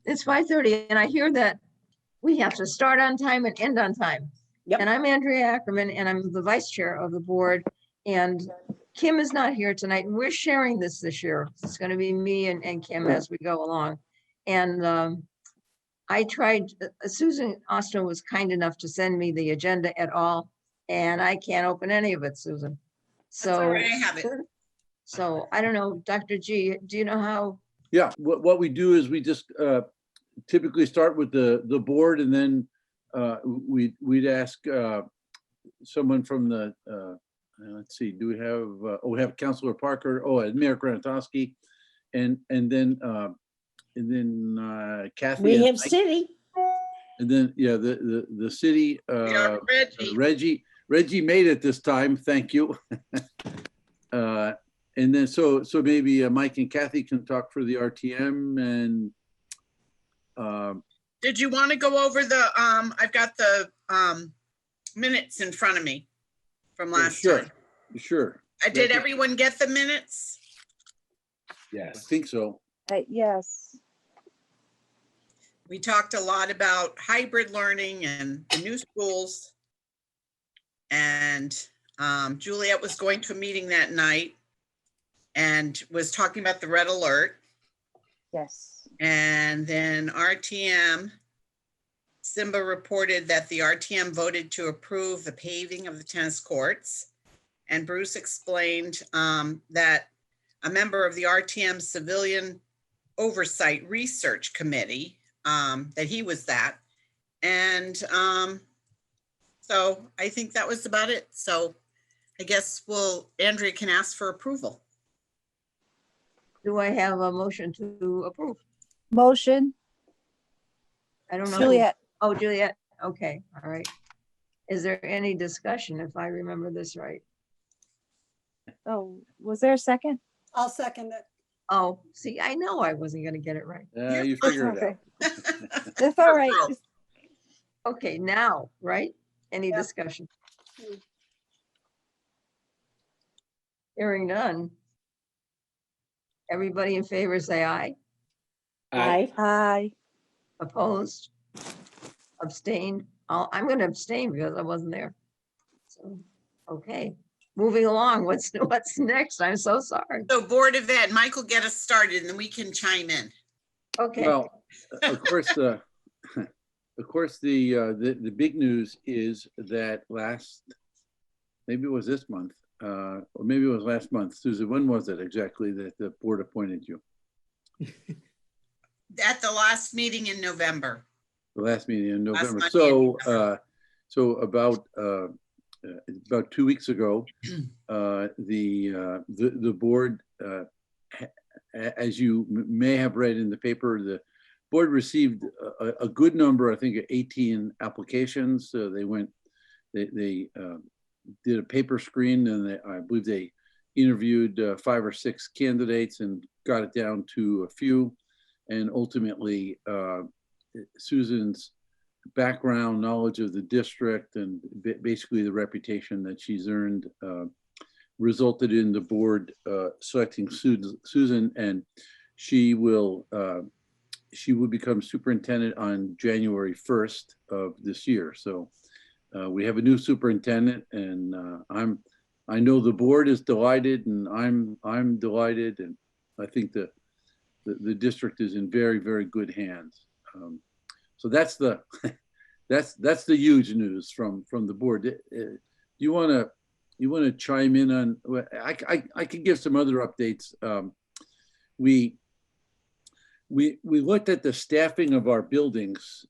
It's 5:30 and I hear that we have to start on time and end on time. Yep. And I'm Andrea Ackerman and I'm the vice chair of the board. And Kim is not here tonight and we're sharing this year. It's going to be me and Kim as we go along. And I tried, Susan Austin was kind enough to send me the agenda at all. And I can't open any of it, Susan. That's all right, I have it. So I don't know, Dr. G, do you know how? Yeah, what we do is we just typically start with the board, and then we'd ask someone from the, let's see, do we have, we have Councilor Parker, and Mayor Granatowski, and then Kathy. We and have Mike. city. And then, yeah, the city, Reggie. Reggie made it this time, thank you. And then, so maybe Mike and Kathy can talk for the RTM and. Did you want to go over the, I've got the minutes in front of me from last time. Sure. Did everyone get the minutes? Yes. I think so. Yes. We talked a lot about hybrid learning and the new schools. And Juliet was going to a meeting that night and was talking about the red alert. Yes. And then RTM, Simba reported that the RTM voted to approve the paving of the tennis courts. And Bruce explained that a member of the RTM Civilian Oversight Research Committee, that he was that. And so I think that was about it. So I guess Andrea can ask for approval. Do I have a motion to approve? Motion. I don't know. Juliet. Oh, Juliet. Okay, all right. Is there any discussion if I remember this right? Oh, was there a second? I'll second it. Oh, see, I know I wasn't going to get it right. You figured it out. That's all right. Okay, now, right? Any Yeah. discussion? Hearing none. Everybody in favor say aye. Aye. Aye. Opposed? Abstained? I'm going to abstain because I wasn't there. So, okay, moving along. What's next? I'm so sorry. So Board of Ed, Michael, get us started and then we can chime in. Okay. Well, of course, the big news is that maybe it was this month, or maybe it was last month. Susan, when was it exactly that the board appointed you? At the last meeting in November. The last meeting in November. Monday So, so about 2 weeks ago, the board, as you may have read in the paper, the board received a good number, I think 18 applications. They did a paper screen, and I believe they interviewed 5 or 6 candidates and got it down to a few. And ultimately, Susan's background, knowledge of the district, and basically the reputation that she's earned resulted in the board selecting Susan, and she will become superintendent on January 1st of this year. So we have a new superintendent, and I know the board is delighted, and I'm delighted, and I think the district is in very, very good hands. So that's the huge news from the board. You want to chime in on? I could give some other updates. We looked at the staffing of our buildings,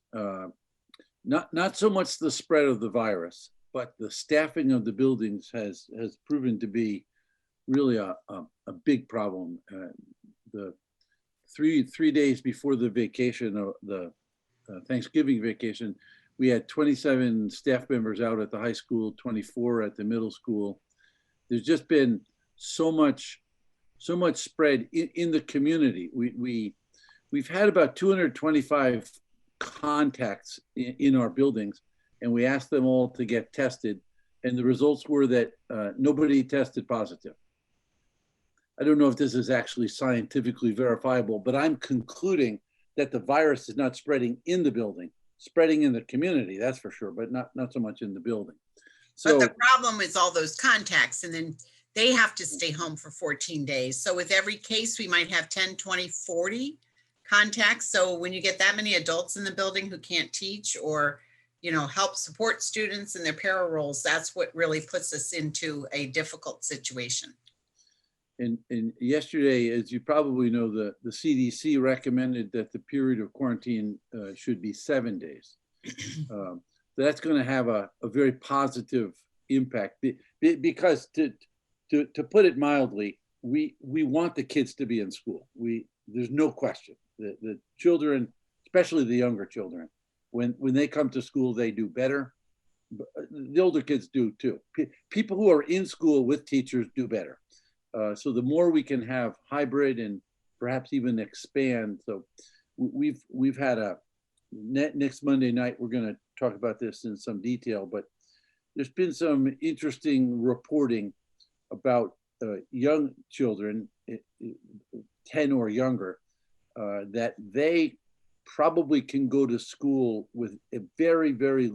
not so much the spread of the virus, but the staffing of the buildings has proven to be really a big problem. The three days before the vacation, of the Thanksgiving vacation, we had 27 staff members out at the high school, 24 at the middle school. There's just been so much spread in the community. We've had about 225 contacts in our buildings, and we asked them all to get tested, and the results were that nobody tested positive. I don't know if this is actually scientifically verifiable, but I'm concluding that the virus is not spreading in the building, spreading in the community, that's for sure, but not so much in the building. So But the problem is all those contacts, and then they have to stay home for 14 days. So with every case, we might have 10, 20, 40 contacts. So when you get that many adults in the building who can't teach or, help support students in their para roles, that's what really puts us into a difficult situation. And yesterday, as you probably know, the CDC recommended that the period of quarantine should be 7 days. That's going to have a very positive impact because to put it mildly, we want the kids to be in school. There's no question. The children, especially the younger children, when they come to school, they do better. The older kids do too. People who are in school with teachers do better. So the more we can have hybrid and perhaps even expand. So we've had next Monday night, we're going to talk about this in some detail, but there's been some interesting reporting about young children, 10 or younger, that they probably can go to school with a very, very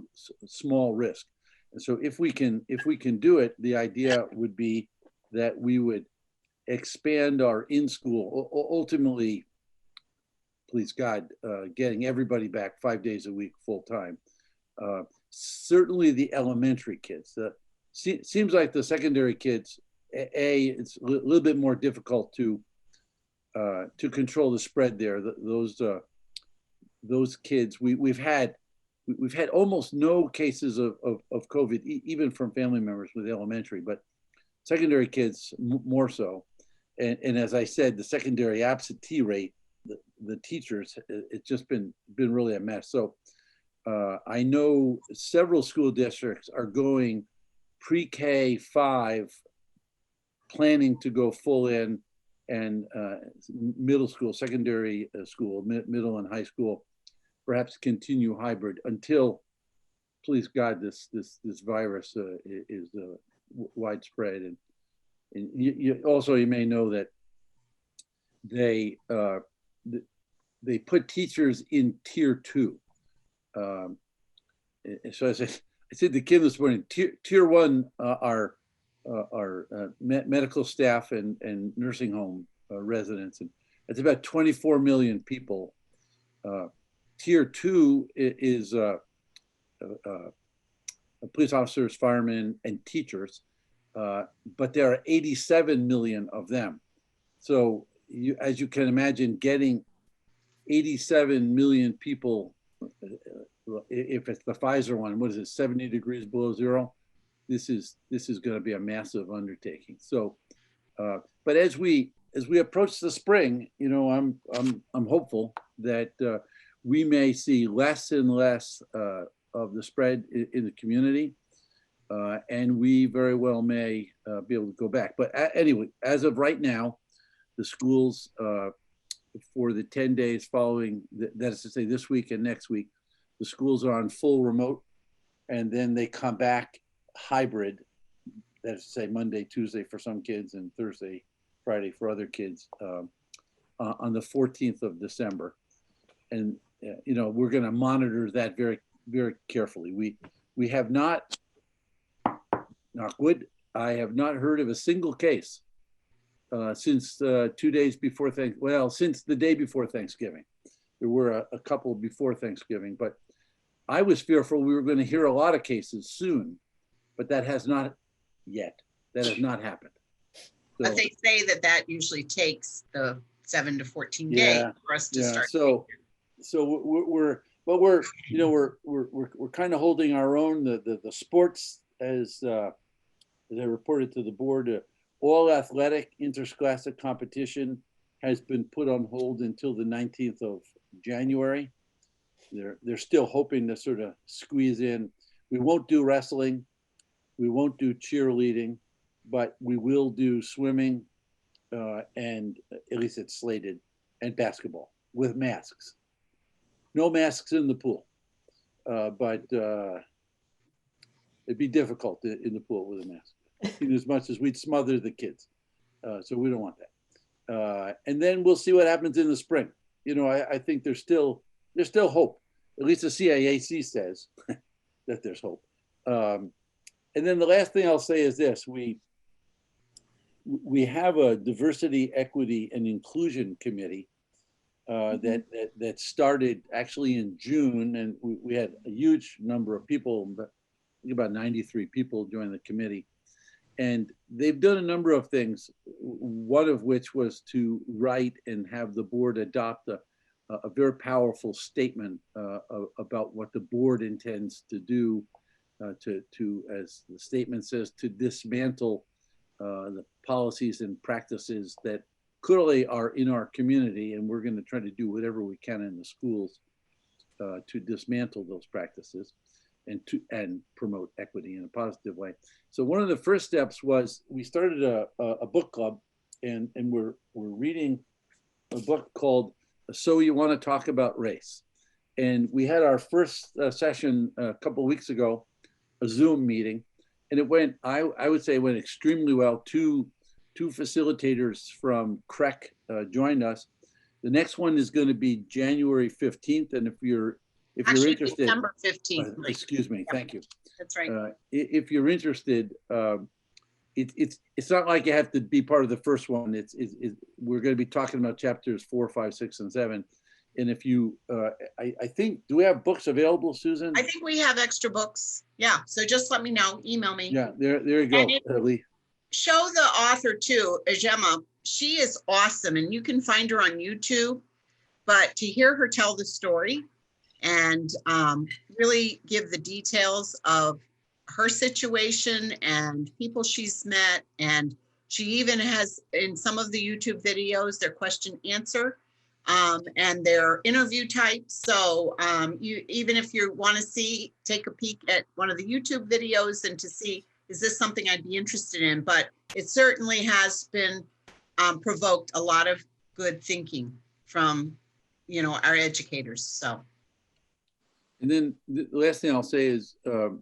small risk. And so if we can do it, the idea would be that we would expand our in-school, ultimately, please God, getting everybody back 5 days a week full time. Certainly the elementary kids. Seems like the secondary kids, it's a little bit more difficult to control the spread there. Those kids, we've had almost no cases of COVID, even from family members with elementary, but secondary kids more so. And as I said, the secondary absentee rate, the teachers, it's just been really a mess. So I know several school districts are going pre-K 5, planning to go full in, and middle school, secondary school, middle and high school, perhaps continue hybrid until, please God, this virus is widespread. And you also, you may know that they put teachers in tier 2. So I said to Kim this morning, tier 1 are medical staff and nursing home residents, and it's about 24 million people. Tier 2 is police officers, firemen, and teachers, but there are 87 million of them. So as you can imagine, getting 87 million people, if it's the Pfizer one, what is it, 70 degrees below zero? This is going to be a massive undertaking. So, but as we approach the spring, I'm hopeful that we may see less and less of the spread in the community, and we very well may be able to go back. But anyway, as of right now, the schools for the 10 days following, that is to say this week and next week, the schools are on full remote, and then they come back hybrid, that is to say Monday, Tuesday for some kids, and Thursday, Friday for other kids, on the 14th of December. And we're going to monitor that very, very carefully. We have not, knock wood, I have not heard of a single case since 2 days before since the day before Thanksgiving. There were a couple before Thanksgiving, but I was fearful we were going to hear a lot of cases soon, but that has not yet. That has not happened. So, but they say that usually takes the 7 to 14 days for us to start. So we're kind of holding our own. The sports, as I reported to the board, all athletic interscholastic competition has been put on hold until the 19th of January. They're still hoping to sort of squeeze in. We won't do wrestling. We won't do cheerleading, but we will do swimming, and at least it's slated, and basketball with masks. No masks in the pool, but it'd be difficult in the pool with a mask, in as much as we'd smother the kids. So we don't want that. And then we'll see what happens in the spring. you know, I think there's still hope. At least the CIAC says that there's hope. And then the last thing I'll say is this: we have a diversity, equity, and inclusion committee that started actually in June, and we had a huge number of people, but about 93 people joined the committee. And they've done a number of things, one of which was to write and have the board adopt a very powerful statement about what the board intends to do to, as the statement says, to dismantle the policies and practices that clearly are in our community. And we're going to try to do whatever we can in the schools to dismantle those practices and promote equity in a positive way. So one of the first steps was we started a book club, and we're reading a book called So You Want to Talk About Race. And we had our first session a couple of weeks ago, a Zoom meeting, and it went, I would say it went extremely well. Two facilitators from CREC joined us. The next one is going to be January 15th. And if you're interested, December 15th. Excuse me, Yep. Thank you. That's right. If you're interested, it's not like you have to be part of the first one. We're going to be talking about chapters 4, 5, 6, and 7. And if you, I think, do we have books available, Susan? I think we have extra books. Yeah. So just let me know. Email me. Yeah, there you go, Lee. Show the author too, Gemma. She is awesome, and you can find her on YouTube. But to hear her tell the story and really give the details of her situation and people she's met, and she even has in some of the YouTube videos their question answer and their interview types. So you, even if you want to take a peek at one of the YouTube videos and to see, is this something I'd be interested in? But it certainly has been provoked a lot of good thinking from, you know, our educators. So. And then the last thing I'll say is and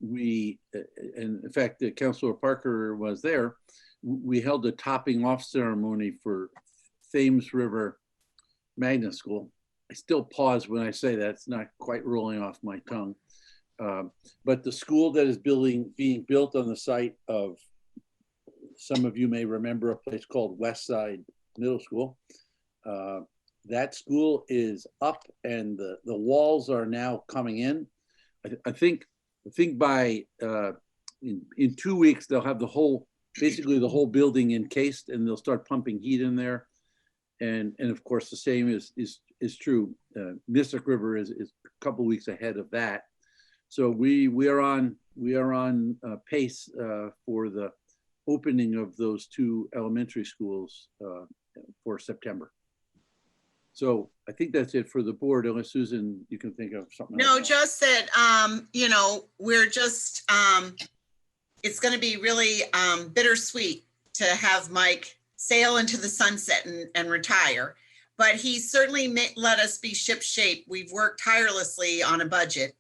in fact, Councilor Parker was there. We held a topping off ceremony for Thames River Magnet School. I still pause when I say that. It's not quite rolling off my tongue. But the school that is being built on the site of, some of you may remember, a place called Westside Middle School. That school is up, and the walls are now coming in. I think by in 2 weeks they'll have basically the whole building encased, and they'll start pumping heat in there. And of course the same is true. Mystic River is a couple weeks ahead of that. So we are on pace for the opening of those 2 elementary schools for September. So I think that's it for the board, unless Susan, you can think of something else. No, just that, you know, we're just, it's going to be really bittersweet to have Mike sail into the sunset and retire. But he certainly let us be shipshape. We've worked tirelessly on a budget,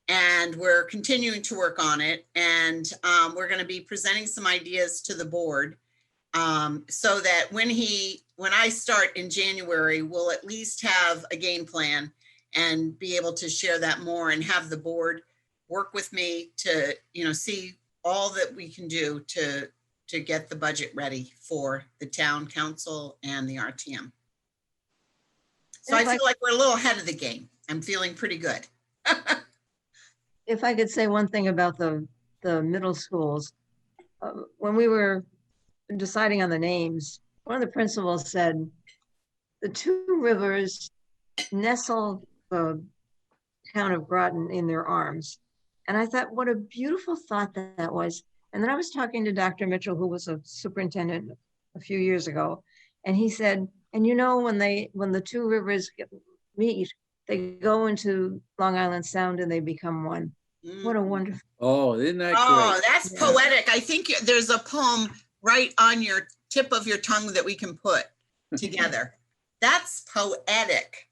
and we're continuing to work on it. And we're going to be presenting some ideas to the board so that when I start in January, we'll at least have a game plan and be able to share that more and have the board work with me to, you know, see all that we can do to get the budget ready for the town council and the RTM. So I feel like we're a little ahead of the game. I'm feeling pretty good. If I could say one thing about the middle schools, when we were deciding on the names, one of the principals said, the 2 rivers nestle the town of Groton in their arms. And I thought, what a beautiful thought that was. And then I was talking to Dr. Mitchell, who was a superintendent a few years ago. And he said, and you know, when the 2 rivers meet, they go into Long Island Sound and they become one. What a wonderful. Oh, isn't that Oh, great? that's poetic. I think there's a poem right on your tip of your tongue that we can put together. That's poetic.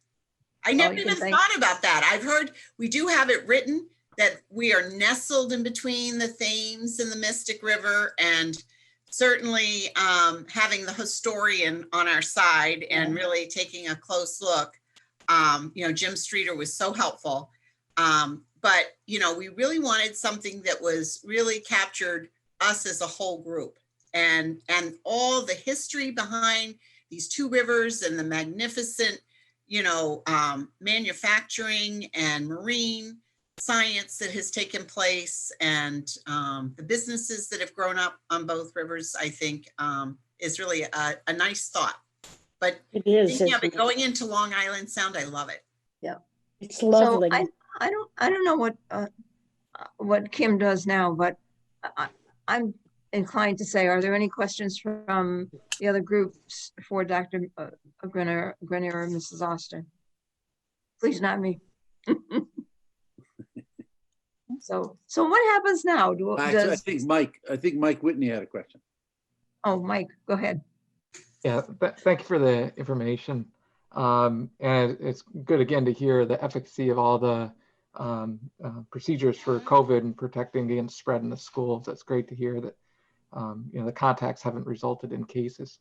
I never even thought about that. I've heard we do have it written that we are nestled in between the Thames and the Mystic River. And certainly having the historian on our side and really taking a close look. Jim Streeter was so helpful. But, we really wanted something that was really captured us as a whole group and all the history behind these two rivers and the magnificent, manufacturing and marine science that has taken place and the businesses that have grown up on both rivers, I think is really a nice thought. But It is. going into Long Island Sound, I love it. Yeah. It's lovely. So I don't know what Kim does now, but I'm inclined to say, are there any questions from the other groups for Dr. Grenier or Mrs. Austin? Please, not me. So what happens now? I think Mike Whitney had a question. Oh, Mike, go ahead. Yeah, thank you for the information. And it's good again to hear the efficacy of all the procedures for COVID and protecting against spread in the schools. That's great to hear that the contacts haven't resulted in cases.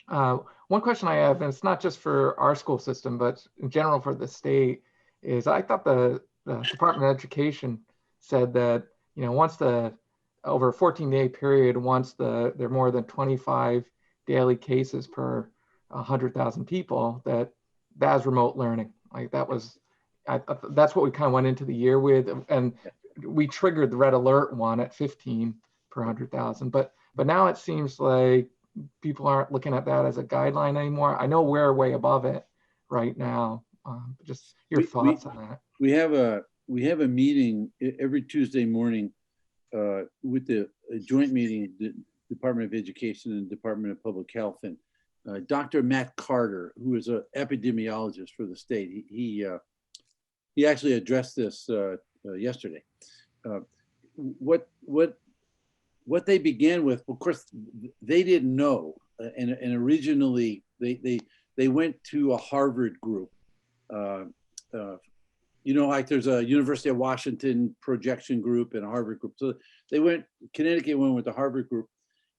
One question I have, and it's not just for our school system, but in general for the state, is I thought the Department of Education said that, once over a 14-day period, once there are more than 25 daily cases per 100,000 people, that's remote learning. Like that's what we kind of went into the year with, and we triggered the red alert one at 15 per 100,000. But now it seems like people aren't looking at that as a guideline anymore. I know we're way above it right now. Just your thoughts on that. We have a meeting every Tuesday morning with the joint meeting, the Department of Education and Department of Public Health, and Dr. Matt Carter, who is an epidemiologist for the state, he actually addressed this yesterday. What they began with, of course, they didn't know, and originally they went to a Harvard group. Like there's a University of Washington projection group and a Harvard group. So Connecticut went with the Harvard group,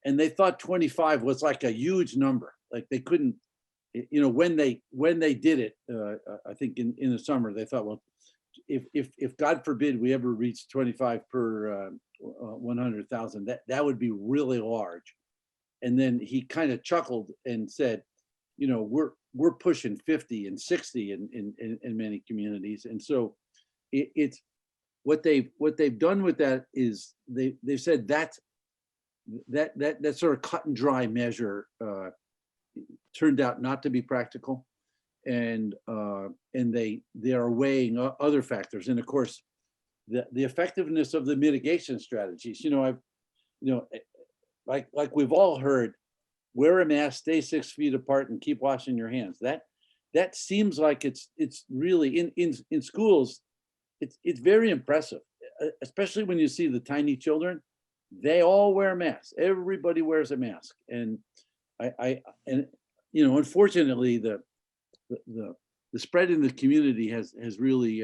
and they thought 25 was like a huge number. Like they couldn't, when they did it, I think in the summer, they thought, well, if God forbid we ever reach 25 per 100,000, that would be really large. And then he kind of chuckled and said, we're pushing 50 and 60 in many communities. And so it's what they've done with that is they've said that sort of cut and dry measure turned out not to be practical, and they are weighing other factors, and of course the effectiveness of the mitigation strategies. Like we've all heard, wear a mask, stay 6 feet apart, and keep washing your hands. That seems like it's really in schools. It's very impressive, especially when you see the tiny children. They all wear masks. Everybody wears a mask, and unfortunately the spread in the community has really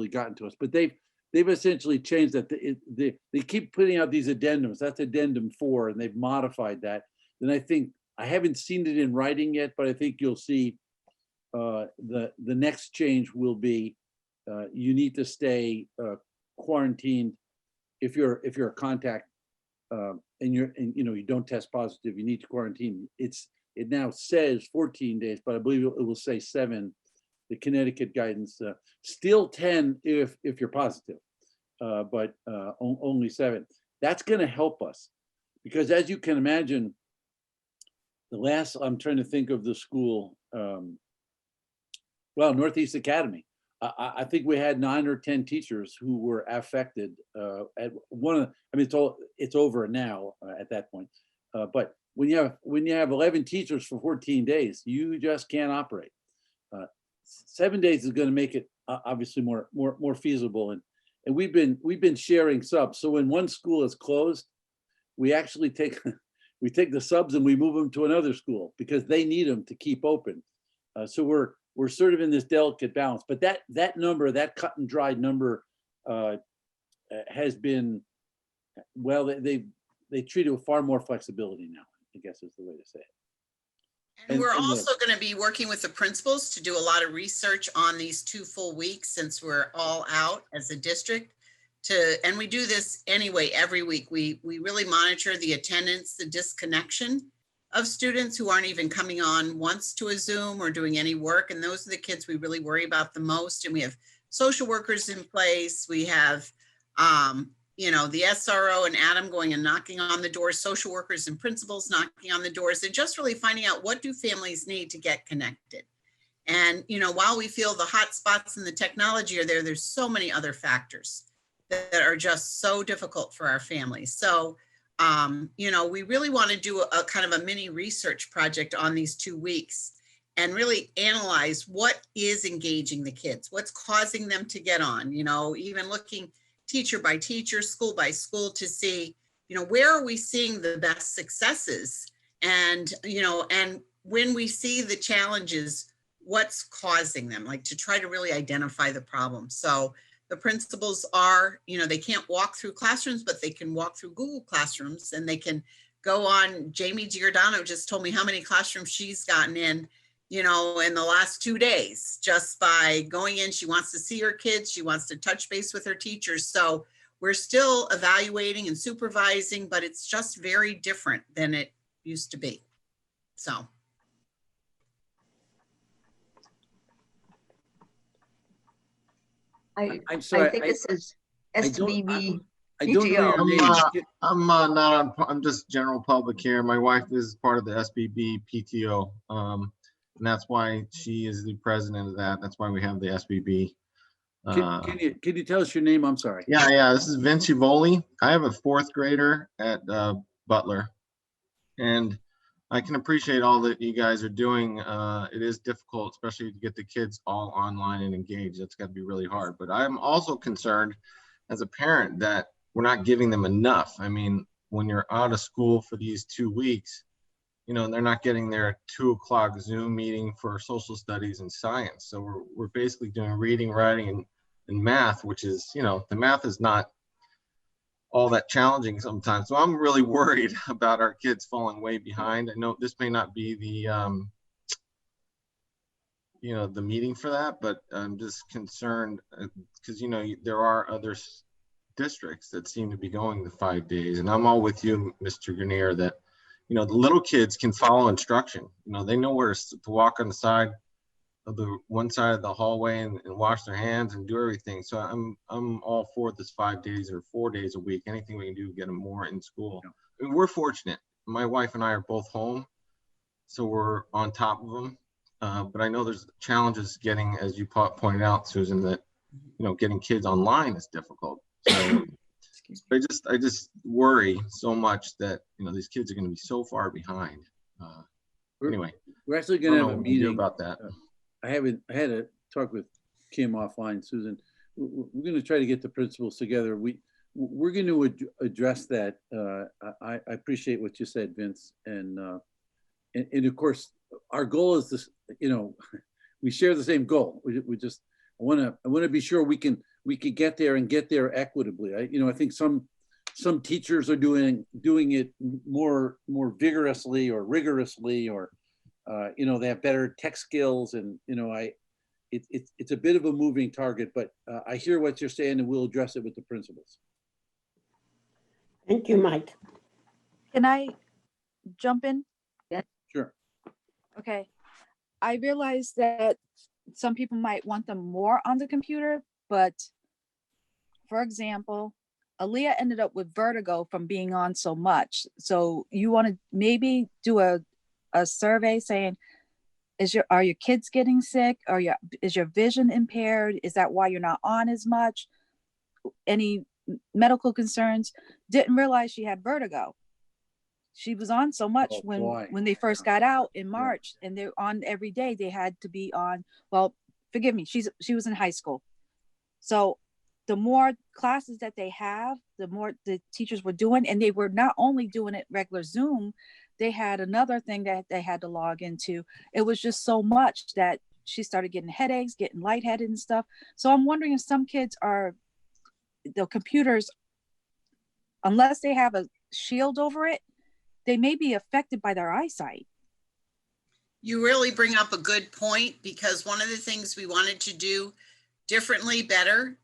gotten to us. But they've essentially changed that. They keep putting out these addendums. That's addendum 4, and they've modified that. And I think, I haven't seen it in writing yet, but I think you'll see the next change will be you need to stay quarantined if you're a contact and you don't test positive. You need to quarantine. It now says 14 days, but I believe it will say 7. The Connecticut guidance still 10 if you're positive, but only 7. That's going to help us, because as you can imagine, I'm trying to think of the school, Northeast Academy. I think we had 9 or 10 teachers who were affected at it's over now at that point. But when you have 11 teachers for 14 days, you just can't operate. 7 days is going to make it obviously more feasible. And we've been sharing subs. So when one school is closed, we actually take the subs and we move them to another school because they need them to keep open. So we're sort of in this delicate balance. But that number, that cut and dried number, has been, well, they treat it with far more flexibility now, I guess is the way to say it. And we're also going to be working with the principals to do a lot of research on these 2 full weeks since we're all out as a district. And we do this anyway every week. We really monitor the attendance, the disconnection of students who aren't even coming on once to a Zoom or doing any work. And those are the kids we really worry about the most. And we have social workers in place. We have, you know, the SRO and Adam going and knocking on the doors, social workers and principals knocking on the doors, and just really finding out what do families need to get connected. And, you know, while we feel the hot spots in the technology are there, there's so many other factors that are just so difficult for our families. So, you know, we really want to do a kind of a mini research project on these 2 weeks and really analyze what is engaging the kids, what's causing them to get on, you know, even looking teacher by teacher, school by school to see, you know, where are we seeing the best successes? And, you know, and when we see the challenges, what's causing them, like to try to really identify the problem. So the principals are, you know, they can't walk through classrooms, but they can walk through Google Classrooms, and they can go on. Jamie Giordano just told me how many classrooms she's gotten in, you know, in the last 2 days, just by going in. She wants to see her kids. She wants to touch base with her teachers. So we're still evaluating and supervising, but it's just very different than it used to be. So. I'm sorry. I think it says I don't SBB. I don't know your name. I'm not on, I'm just general public here. My wife is part of the SBB PTO. And that's why she is the president of that. That's why we have the SBB. Can you tell us your name? I'm sorry. Yeah. This is Vince Ivoli. I have a 4th grader at Butler. And I can appreciate all that you guys are doing. It is difficult, especially to get the kids all online and engaged. That's got to be really hard. But I'm also concerned as a parent that we're not giving them enough. I mean, when you're out of school for these 2 weeks, you know, they're not getting their 2 o'clock Zoom meeting for social studies and science. So we're basically doing reading, writing, and math, which is, you know, the math is not all that challenging sometimes. So I'm really worried about our kids falling way behind. I know this may not be the, you know, the meeting for that, but I'm just concerned because, you know, there are other districts that seem to be going the 5 days. And I'm all with you, Mr. Grenier, that, you know, the little kids can follow instruction. You know, they know where to walk on the side of the one side of the hallway and wash their hands and do everything. So I'm all for this 5 days or 4 days a week. Anything we can do to get them more in school. I mean, we're fortunate. My wife and I are both home, so we're on top of them. But I know there's challenges getting, as you pointed out, Susan, that, you know, getting kids online is difficult. So I just worry so much that, you know, these kids are going to be so far behind. Anyway, we're actually going to have a meeting about that. I had a talk with Kim offline, Susan. We're going to try to get the principals together. We're going to address that. I appreciate what you said, Vince, and of course our goal is this. You know, we share the same goal. We just I want to be sure we can get there and get there equitably. I think some teachers are doing it more vigorously or rigorously, or you know, they have better tech skills, and you know, it's a bit of a moving target, but I hear what you're saying, and we'll address it with the principals. Thank you, Mike. Can I jump in? Yeah, sure. Okay. I realize that some people might want them more on the computer, but for example, Aaliyah ended up with vertigo from being on so much. So you want to maybe do a survey saying, are your kids getting sick? Is your vision impaired? Is that why you're not on as much? Any medical concerns? Didn't realize she had vertigo. She was on so much when they first got out in March, and they're on every day. They had to be on. Well, forgive me. She was in high school. So the more classes that they have, the more the teachers were doing, and they were not only doing it regular Zoom, they had another thing that they had to log into. It was just so much that she started getting headaches, getting lightheaded and stuff. So I'm wondering if some kids the computers, unless they have shield over it, they may be affected by their eyesight. You really bring up a good point, because one of the things we wanted to do differently, better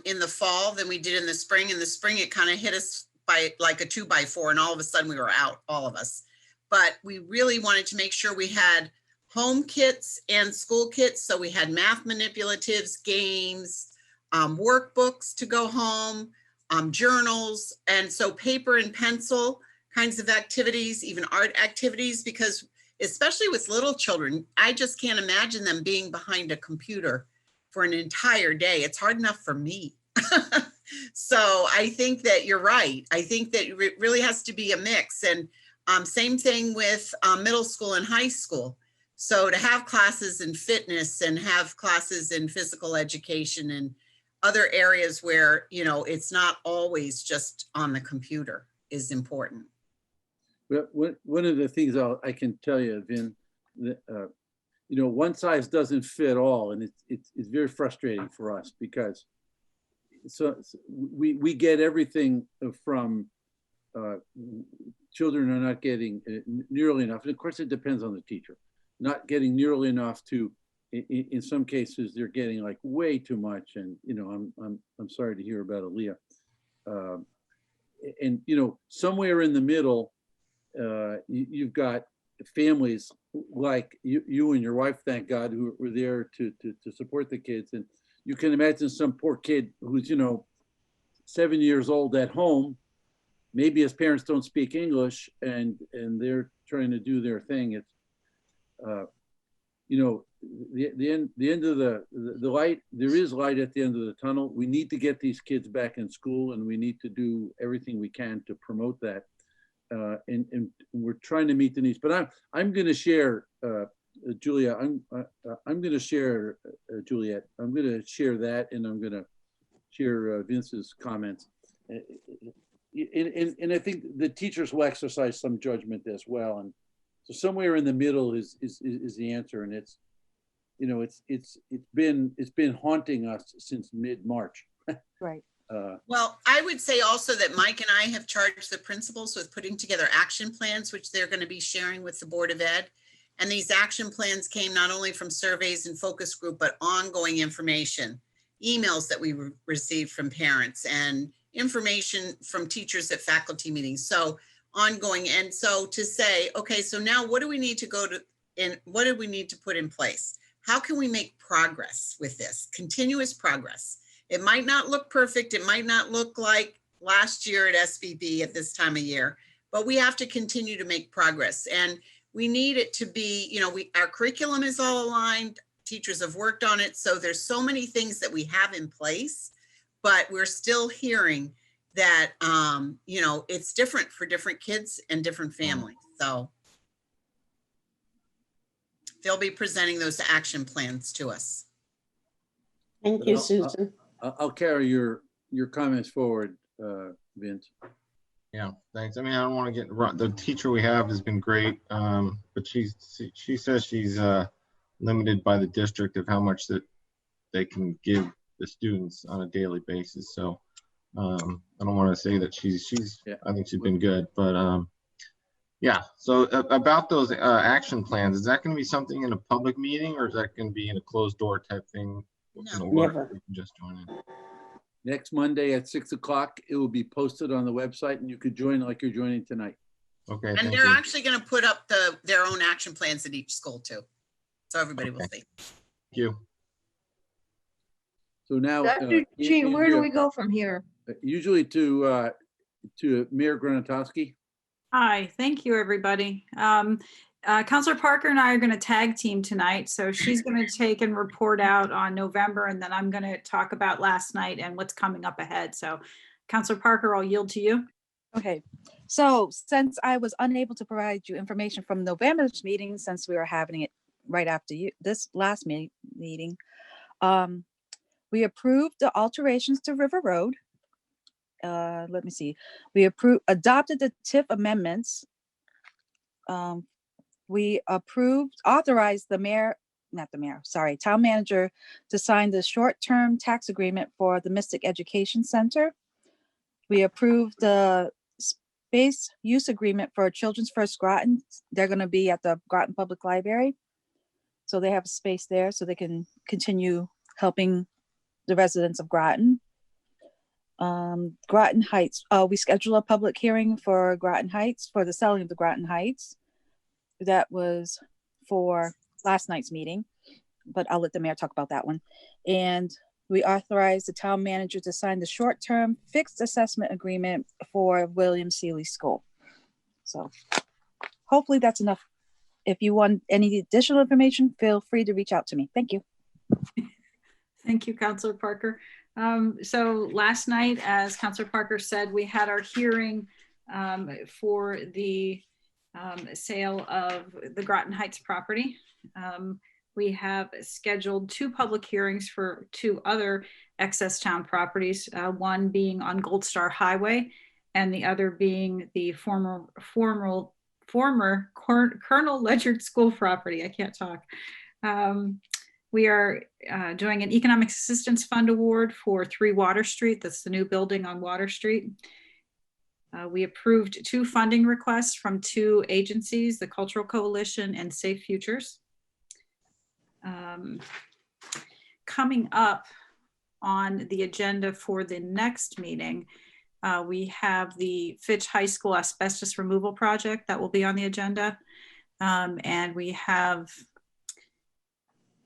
in the fall than we did in the spring. In the spring, it kind of hit us by like a 2x4, and all of a sudden we were out, all of us. But we really wanted to make sure we had home kits and school kits. So we had math manipulatives, games, workbooks to go home, journals, and so paper and pencil kinds of activities, even art activities, because especially with little children, I just can't imagine them being behind a computer for an entire day. It's hard enough for me. So I think that you're right. I think that it really has to be a mix. And same thing with middle school and high school. So to have classes in fitness and have classes in physical education and other areas where, you know, it's not always just on the computer is important. But one of the things I can tell you, Vin, that, you know, one size doesn't fit all, and it's very frustrating for us because we get everything from children are not getting nearly enough, and of course it depends on the teacher, not getting nearly enough to. In some cases, they're getting like way too much, and you know, I'm sorry to hear about Aaliyah, and you know, somewhere in the middle. You've got families like you and your wife, thank God, who were there to support the kids. And you can imagine some poor kid who's, you know, 7 years old at home. Maybe his parents don't speak English and they're trying to do their thing. It's, you know, the end of the light, there is light at the end of the tunnel. We need to get these kids back in school, and we need to do everything we can to promote that. And we're trying to meet the needs. But I'm going to share, Julia. I'm going to share Juliet. I'm going to share that, and I'm going to share Vince's comments. And I think the teachers will exercise some judgment as well. And so somewhere in the middle is the answer. And it's, you know, it's been haunting us since mid-March. Right. Well, I would say also that Mike and I have charged the principals with putting together action plans, which they're going to be sharing with the Board of Ed. And these action plans came not only from surveys and focus group, but ongoing information, emails that we received from parents and information from teachers at faculty meetings. So ongoing. And so to say, okay, so now what do we need to go to, and what do we need to put in place? How can we make progress with this? Continuous progress. It might not look perfect. It might not look like last year at SVB at this time of year, but we have to continue to make progress. And we need it to be, you know, our curriculum is all aligned. Teachers have worked on it. So there's so many things that we have in place, but we're still hearing that, you know, it's different for different kids and different families. So they'll be presenting those action plans to us. Thank you, Susan. I'll carry your comments forward, Vince. Yeah, thanks. I mean, I don't want to get the teacher we have has been great, but she says she's limited by the district of how much that they can give the students on a daily basis. So I don't want to say that she's yeah. I think she's been good, but yeah. So about those action plans, is that going to be something in a public meeting, or is that going to be in a closed door type thing? No, never. We can just join in. Next Monday at 6 o'clock, it will be posted on the website, and you could join like you're joining tonight. Okay. And they're actually going to put up their own action plans at each school too, so everybody will see. Thank you. So now, Dr. G, where do we go from here? Usually to Mayor Granatowski. Hi, thank you, everybody. Counselor Parker and I are going to tag team tonight. So she's going to take and report out on November, and then I'm going to talk about last night and what's coming up ahead. So Counselor Parker, I'll yield to you. Okay, so since I was unable to provide you information from November's meeting, since we were having it right after this last meeting, we approved the alterations to River Road. Let me see. We adopted the TIF amendments. We authorized town manager to sign the short-term tax agreement for the Mystic Education Center. We approved the space use agreement for Children's First Groton. They're going to be at the Groton Public Library. So they have a space there so they can continue helping the residents of Groton. Groton Heights, we scheduled a public hearing for Groton Heights, for the selling of the Groton Heights. That was for last night's meeting, but I'll let the mayor talk about that one. And we authorized the town manager to sign the short-term fixed assessment agreement for William Seeley School. So hopefully that's enough. If you want any additional information, feel free to reach out to me. Thank you. Thank you, Councilor Parker. So last night, as Councilor Parker said, we had our hearing for the sale of the Groton Heights property. We have scheduled 2 public hearings for 2 other excess town properties, one being on Gold Star Highway and the other being the former Colonel Ledyard School property. I can't talk. We are doing an Economic Assistance Fund Award for 3 Water Street. That's the new building on Water Street. We approved 2 funding requests from 2 agencies, the Cultural Coalition and Safe Futures. Coming up on the agenda for the next meeting, we have the Fitch High School asbestos removal project that will be on the agenda. And we have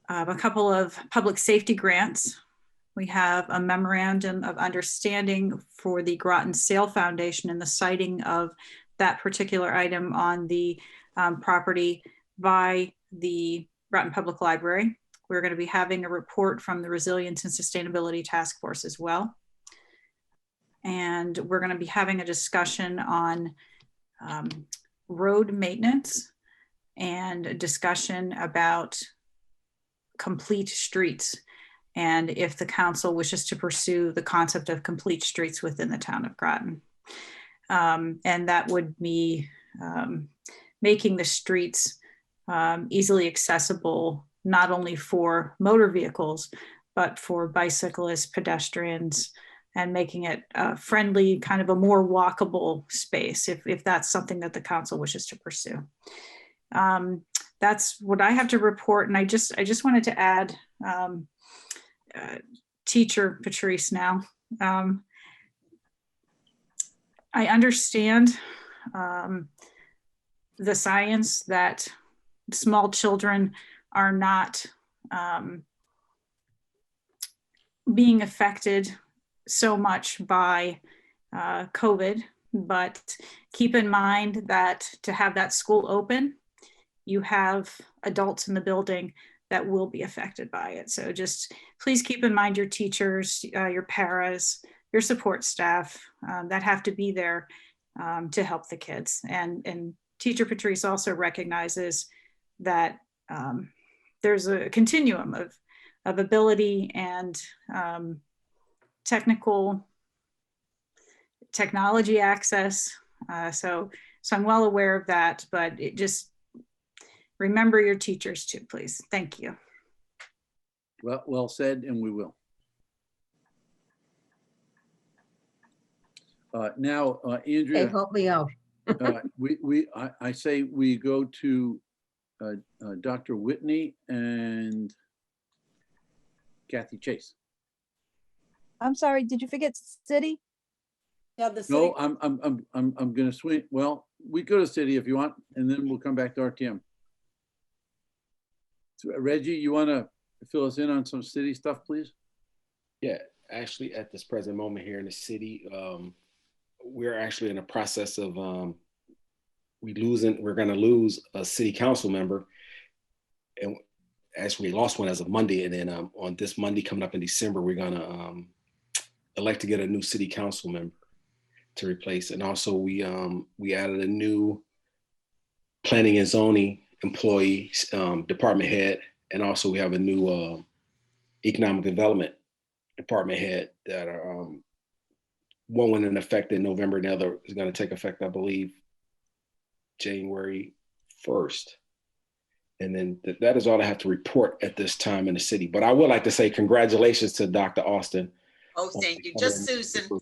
a couple of public safety grants. We have a memorandum of understanding for the Groton Sale Foundation and the siting of that particular item on the property by the Groton Public Library. We're going to be having a report from the Resilience and Sustainability Task Force as well. And we're going to be having a discussion on road maintenance and a discussion about complete streets, and if the council wishes to pursue the concept of complete streets within the town of Groton. And that would be making the streets easily accessible, not only for motor vehicles, but for bicyclists, pedestrians, and making it friendly, kind of a more walkable space, if that's something that the council wishes to pursue. That's what I have to report. And I just wanted to add teacher Patrice now. I understand the science that small children are not being affected so much by COVID, but keep in mind that to have that school open, you have adults in the building that will be affected by it. So just please keep in mind your teachers, your paras, your support staff that have to be there to help the kids. And teacher Patrice also recognizes that there's a continuum of ability and technology access. So I'm well aware of that, but it just, remember your teachers too, please. Thank you. Well said, and we will. Now, Andrea, Hey, help me out. I say we go to Dr. Whitney and Kathy Chase. I'm sorry, did you forget city? Yeah, the No, I'm gonna swing. Well, we go to city if you want, and then we'll come back to RTM. So, Reggie, you want to fill us in on some city stuff, please? Yeah, actually, at this present moment here in the city, we're actually in the process of we're going to lose a city council member, and actually lost one as of Monday, and then on this Monday coming up in December, we're going to elect to get a new city council member to replace. And also we added a new planning and zoning employee, department head, and also we have a new economic development department head that are one went in effect in November, and the other is going to take effect, I believe, January 1st. And then that is all I have to report at this time in the city. But I would like to say congratulations to Dr. Austin Oh, thank you. Just Susan. All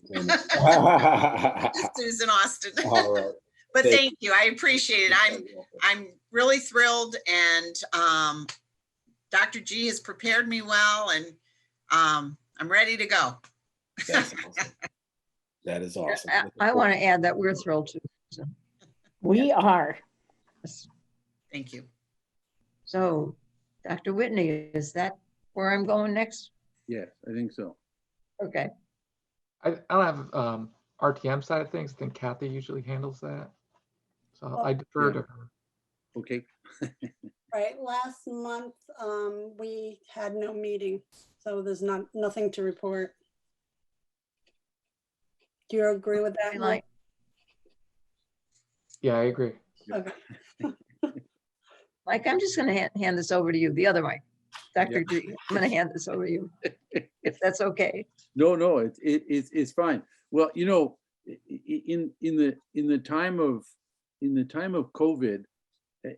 Just Susan Austin. right. But Thank- thank you. I appreciate it. I'm really thrilled, and Dr. G has prepared me well, and I'm ready to go. That's awesome. That is awesome. I want to add that we're thrilled too. Susan. We are. Yes. Thank you. So, Dr. Whitney, is that where I'm going next? Yes, I think so. Okay. I'll have RTM side of things. I think Kathy usually handles that. So I defer Yeah. to her. Okay. Right, last month, we had no meeting, so there's nothing to report. Do you agree with that, Mike? Yeah, I agree. Okay. Mike, I'm just going to hand this over to you, the other Mike. Dr. G, I'm going to hand this over to you, if that's okay. No, it's fine. Well, you know, in the time of COVID,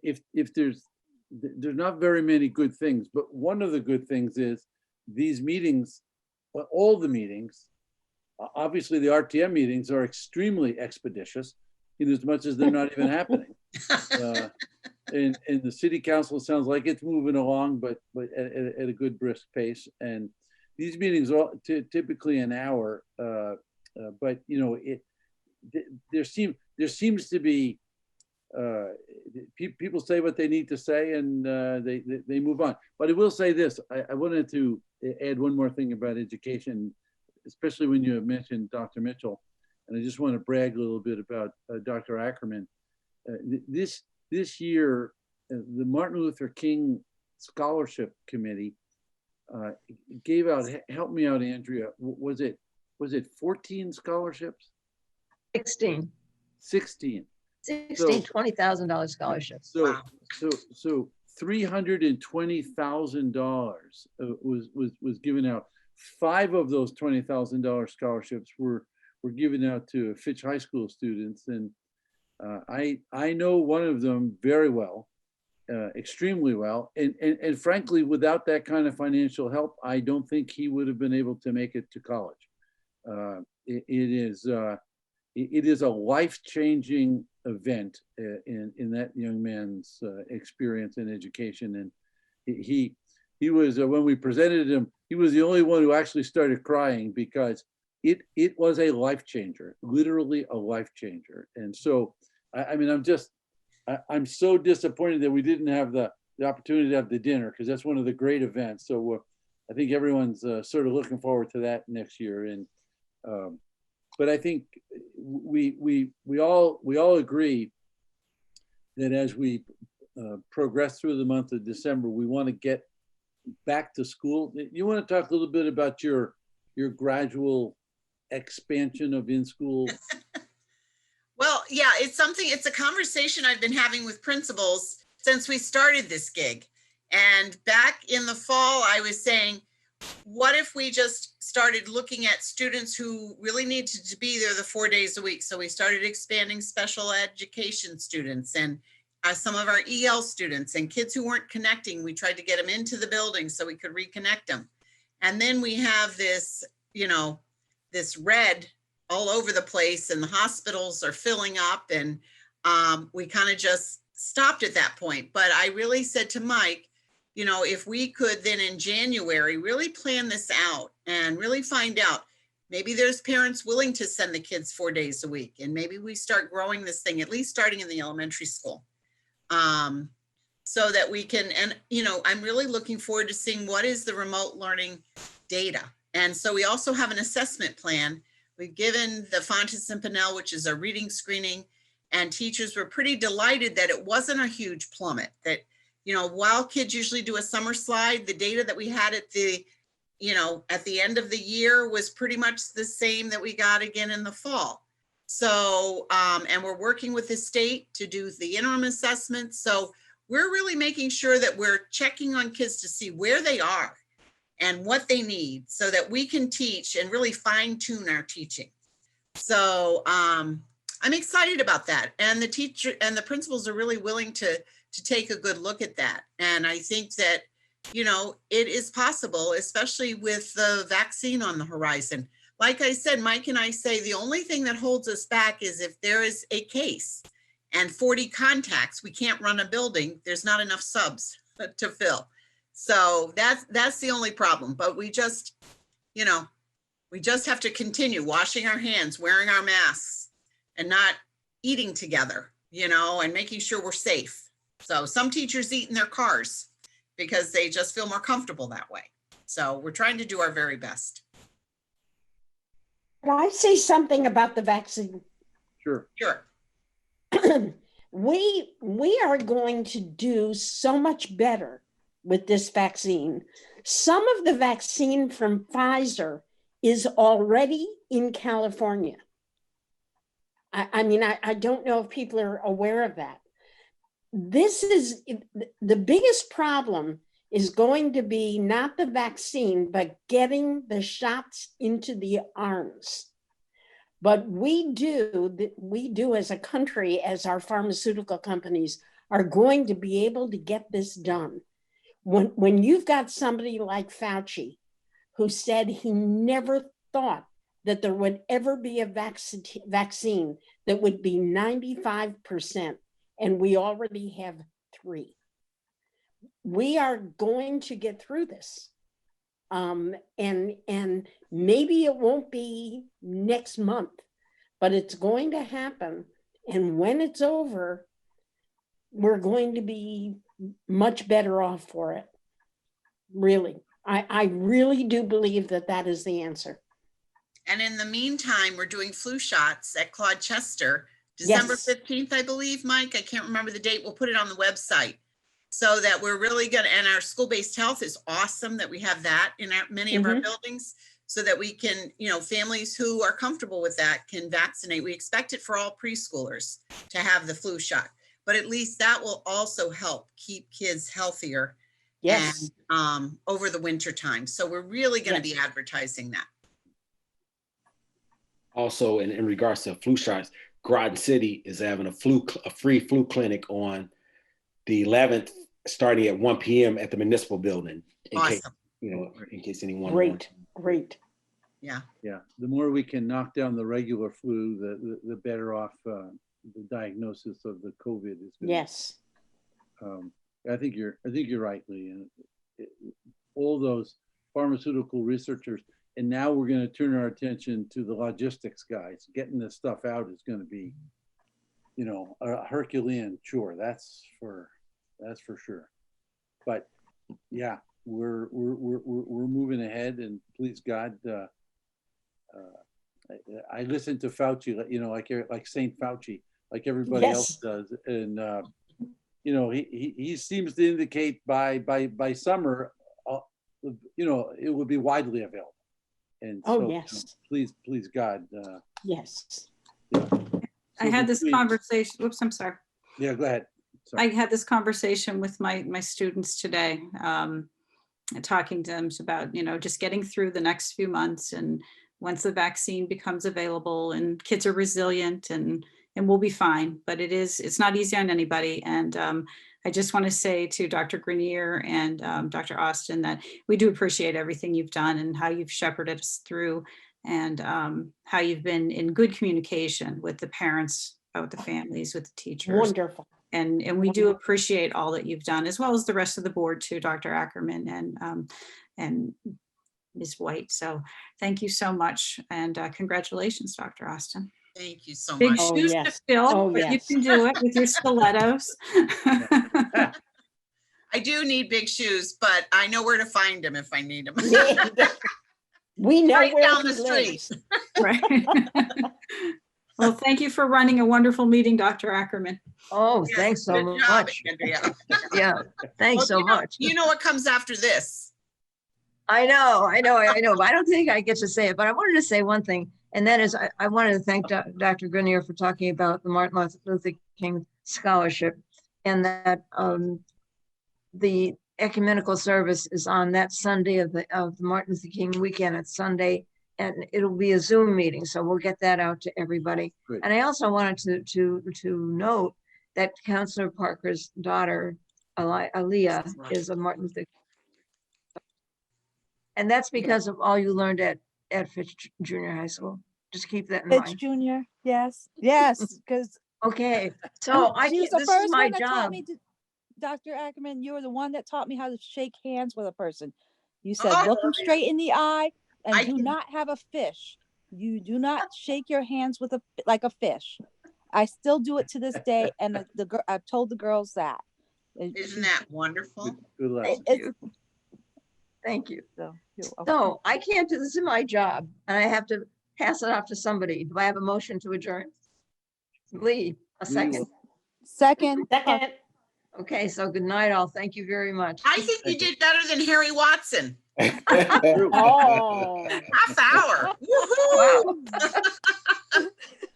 if there's not very many good things, but one of the good things is these meetings, all the meetings, obviously the RTM meetings are extremely expeditious in as much as they're not even happening. And the city council sounds like it's moving along, but at a good brisk pace. And these meetings are typically an hour, but you know, there seems to be people say what they need to say, and they move on. But I will say this: I wanted to add one more thing about education, especially when you have mentioned Dr. Mitchell, and I just want to brag a little bit about Dr. Ackerman. This year, the Martin Luther King Scholarship Committee gave out. Help me out, Andrea. Was it 14 scholarships? 16. 16. 16, $20,000 scholarships. So $320,000 was given out. 5 of those $20,000 scholarships were given out to Fitch High School students, and I know one of them very well, extremely well, and frankly, without that kind of financial help, I don't think he would have been able to make it to college. It is a life-changing event in that young man's experience and education. And he was, when we presented him, he was the only one who actually started crying, because it was a life changer, literally a life changer. And so, I mean, I'm so disappointed that we didn't have the opportunity to have the dinner, because that's one of the great events. So I think everyone's sort of looking forward to that next year. And but I think we all agree that as we progress through the month of December, we want to get back to school. You want to talk a little bit about your gradual expansion of in-school? Well, yeah, it's a conversation I've been having with principals since we started this gig. And back in the fall, I was saying, what if we just started looking at students who really needed to be there the 4 days a week? So we started expanding special education students and some of our EL students and kids who weren't connecting. We tried to get them into the building so we could reconnect them. And then we have this, you know, this red all over the place, and the hospitals are filling up, and we kind of just stopped at that point. But I really said to Mike, you know, if we could then in January really plan this out and really find out, maybe there's parents willing to send the kids 4 days a week, and maybe we start growing this thing, at least starting in the elementary school, so that we can, and you know, I'm really looking forward to seeing what is the remote learning data. And so we also have an assessment plan. We've given the Fontes and Pinnell, which is a reading screening, and teachers were pretty delighted that it wasn't a huge plummet, that, you know, while kids usually do a summer slide, the data that we had at the, you know, at the end of the year was pretty much the same that we got again in the fall. So, and we're working with the state to do the interim assessment. So we're really making sure that we're checking on kids to see where they are and what they need, so that we can teach and really fine tune our teaching. So I'm excited about that. And the teacher and the principals are really willing to take a good look at that. And I think that, you know, it is possible, especially with the vaccine on the horizon. Like I said, Mike and I say the only thing that holds us back is if there is a case and 40 contacts, we can't run a building. There's not enough subs to fill. So that's the only problem. But we just, you know, we just have to continue washing our hands, wearing our masks, and not eating together, you know, and making sure we're safe. So some teachers eat in their cars because they just feel more comfortable that way. So we're trying to do our very best. Could I say something about the vaccine? Sure. Sure. We are going to do so much better with this vaccine. Some of the vaccine from Pfizer is already in California. I mean, I don't know if people are aware of that. This is the biggest problem is going to be not the vaccine, but getting the shots into the arms. But we do as a country, as our pharmaceutical companies are going to be able to get this done. When you've got somebody like Fauci, who said he never thought that there would ever be a vaccine that would be 95%, and we already have 3. We are going to get through this. And maybe it won't be next month, but it's going to happen. And when it's over, we're going to be much better off for it. Really. I really do believe that that is the answer. And in the meantime, we're doing flu shots at Claude Chester, December 15th, I believe, Mike. I can't remember the date. We'll put it on the website. So that we're really good. And our school-based health is awesome that we have that in many of our buildings, so that we can, you know, families who are comfortable with that can vaccinate. We expect it for all preschoolers to have the flu shot, but at least that will also help keep kids healthier and over the winter time. So we're really going to be advertising that. Also, in regards to flu shots, Groton City is having a free flu clinic on the 11th, starting at 1 p.m. at the municipal building. In case anyone. Great. Yeah. The more we can knock down the regular flu, the better off the diagnosis of the COVID is. Yes. I think you're right, Lee. And all those pharmaceutical researchers, and now we're going to turn our attention to the logistics guys. Getting this stuff out is going to be, you know, a Herculean chore. That's for sure. But yeah, we're moving ahead, and please God, I listen to Fauci, you know, like Saint Fauci, like everybody else does, and you know, he seems to indicate by summer, you know, it will be widely available. And so, you know, please God, yes. I had this conversation. Whoops, I'm sorry. Yeah, go ahead. Sorry. I had this conversation with my students today, talking to them about, you know, just getting through the next few months, and once the vaccine becomes available, and kids are resilient, and we'll be fine. But it's not easy on anybody. And I just want to say to Dr. Grenier and Dr. Austin that we do appreciate everything you've done and how you've shepherded us through, and how you've been in good communication with the parents, with the families, with the teachers. Wonderful. And we do appreciate all that you've done, as well as the rest of the board too, Dr. Ackerman and Ms. White. So thank you so much. And congratulations, Dr. Austin. Thank you so Big much. shoes to fill, but you can do it with your stilettos. I do need big shoes, but I know where to find them if I need them. We know right where down the street. Right. Well, thank you for running a wonderful meeting, Dr. Ackerman. Oh, thanks so Good job, much. Andrea. Yeah, thanks so much. You know what comes after this. I know. But I don't think I get to say it, but I wanted to say one thing. And that is, I wanted to thank Dr. Grenier for talking about the Martin Luther King Scholarship, and that the ecumenical service is on that Sunday of the Martin Luther King weekend. It's Sunday, and it'll be a Zoom meeting, so we'll get that out to everybody. Great. And I also wanted to note that Councilor Parker's daughter, Aaliyah, is a Martin Luther And that's because of all you learned at Fitch Junior High School. Just keep that in Fitch mind. Junior, yes, yes, because Okay, so I she was can't, the this is first my one that taught job. me to, Dr. Ackerman, you were the one that taught me how to shake hands with a person. You said, Oh, look them straight in the eye and I do can- not have a fish. You do not shake your hands with like a fish. I still do it to this day, and I've told the girls that. Isn't that wonderful? Good lesson. Thank you. Thank you. So, you're welcome. So I can't do this in my job and I have to pass it off to somebody. Do I have a motion to adjourn? Lee, a second. Second, Second. Okay, so good night all. Thank you very much. I think you did better than Harry Watson. Oh. Half hour. Wow. Woohoo!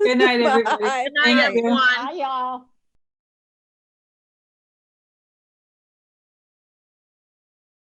Good night, everybody. Bye. Good night, Thank you. everyone. Bye, y'all.